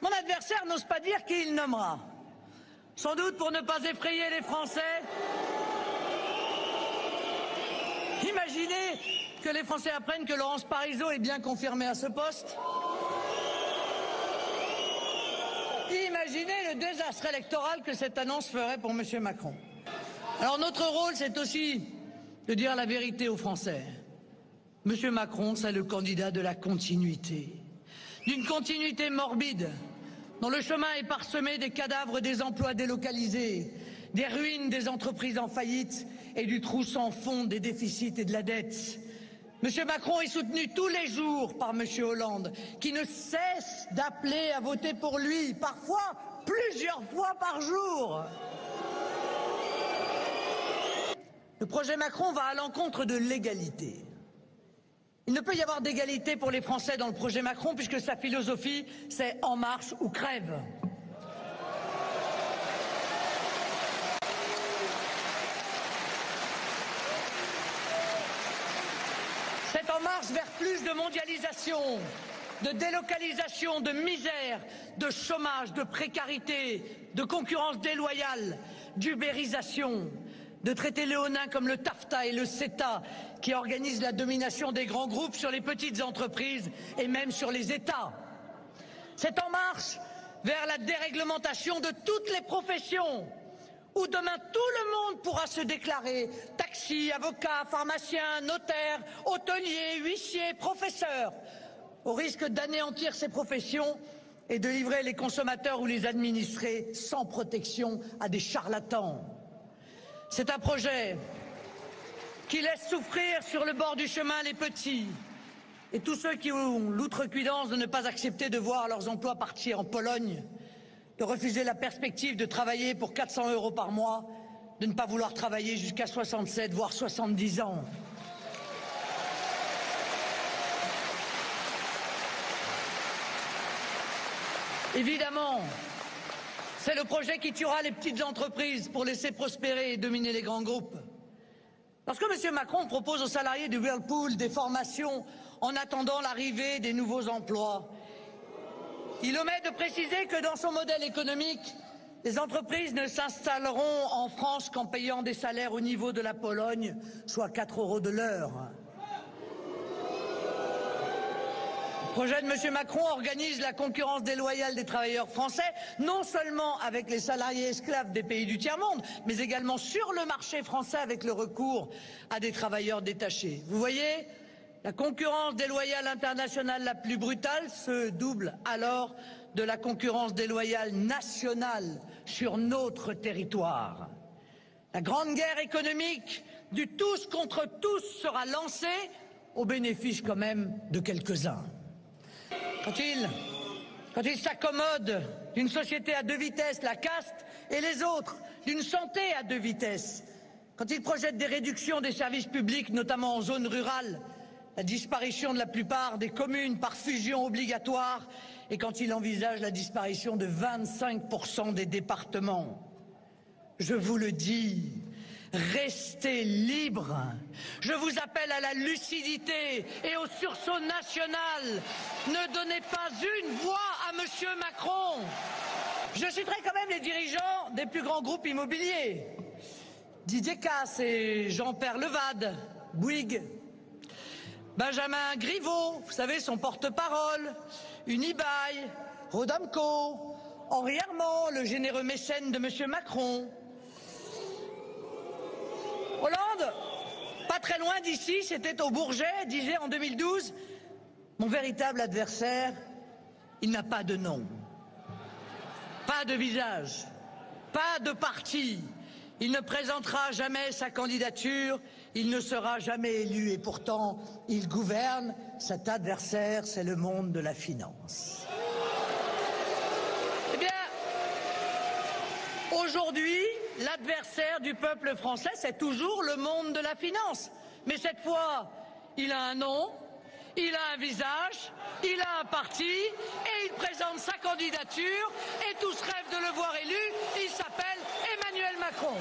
Mon adversaire n'ose pas dire qui il nommera. Sans doute pour ne pas effrayer les Français. Imaginez que les Français apprennent que Laurence Parisot est bien confirmée à ce poste. Imaginez le désastre électoral que cette annonce ferait pour M. Macron. Alors notre rôle, c'est aussi de dire la vérité aux Français. M. Macron, c'est le candidat de la continuité. D'une continuité morbide, dont le chemin est parsemé des cadavres des emplois délocalisés, des ruines des entreprises en faillite et du trou sans fond des déficits et de la dette. M. Macron est soutenu tous les jours par M. Hollande, qui ne cesse d'appeler à voter pour lui, parfois plusieurs fois par jour. Le projet Macron va à l'encontre de l'égalité. Il ne peut y avoir d'égalité pour les Français dans le projet Macron, puisque sa philosophie, c'est « en marche ou crève ». C'est en marche vers plus de mondialisation, de délocalisation, de misère, de chômage, de précarité, de concurrence déloyale, d'ubérisation, de traités léonins comme le TAFTA et le CETA qui organisent la domination des grands groupes sur les petites entreprises et même sur les États. C'est en marche vers la déréglementation de toutes les professions, où demain tout le monde pourra se déclarer taxi, avocat, pharmacien, notaire, hôtelier, huissier, professeur, au risque d'anéantir ces professions et de livrer les consommateurs ou les administrés sans protection à des charlatans. C'est un projet qui laisse souffrir sur le bord du chemin les petits et tous ceux qui ont l'outrecuidance de ne pas accepter de voir leurs emplois partir en Pologne, de refuser la perspective de travailler pour 400 € par mois, de ne pas vouloir travailler jusqu'à 67, voire 70 ans. Évidemment, c'est le projet qui tuera les petites entreprises pour laisser prospérer et dominer les grands groupes. Parce que M. Macron propose aux salariés du Whirlpool des formations en attendant l'arrivée des nouveaux emplois. Il omet de préciser que dans son modèle économique, les entreprises ne s'installeront en France qu'en payant des salaires au niveau de la Pologne, soit 4 € de l'heure. Le projet de M. Macron organise la concurrence déloyale des travailleurs français, non seulement avec les salariés esclaves des pays du tiers-monde, mais également sur le marché français avec le recours à des travailleurs détachés. Vous voyez, la concurrence déloyale internationale la plus brutale se double alors de la concurrence déloyale nationale sur notre territoire. La grande guerre économique du tous contre tous sera lancée au bénéfice quand même de quelques-uns. Quand il s'accommode d'une société à deux vitesses, la caste, et les autres, d'une santé à deux vitesses, quand il projette des réductions des services publics, notamment en zone rurale, la disparition de la plupart des communes par fusion obligatoire, et quand il envisage la disparition de 25% des départements. Je vous le dis, restez libres. Je vous appelle à la lucidité et au sursaut national. Ne donnez pas une voix à M. Macron. Je citerai quand même les dirigeants des plus grands groupes immobiliers. Didier Casse et Jean-Pierre Levade, Bouygues. Benjamin Griveaux, vous savez, son porte-parole, Unibail, Rodamco, Henri Herman, le généreux mécène de M. Macron. Hollande, pas très loin d'ici, c'était au Bourget, disait en 2012, mon véritable adversaire, il n'a pas de nom, pas de visage, pas de parti, il ne présentera jamais sa candidature, il ne sera jamais élu et pourtant il gouverne, cet adversaire c'est le monde de la finance. Eh bien, aujourd'hui, l'adversaire du peuple français, c'est toujours le monde de la finance. Mais cette fois, il a un nom, il a un visage, il a un parti, et il présente sa candidature, et tous rêvent de le voir élu, il s'appelle Emmanuel Macron.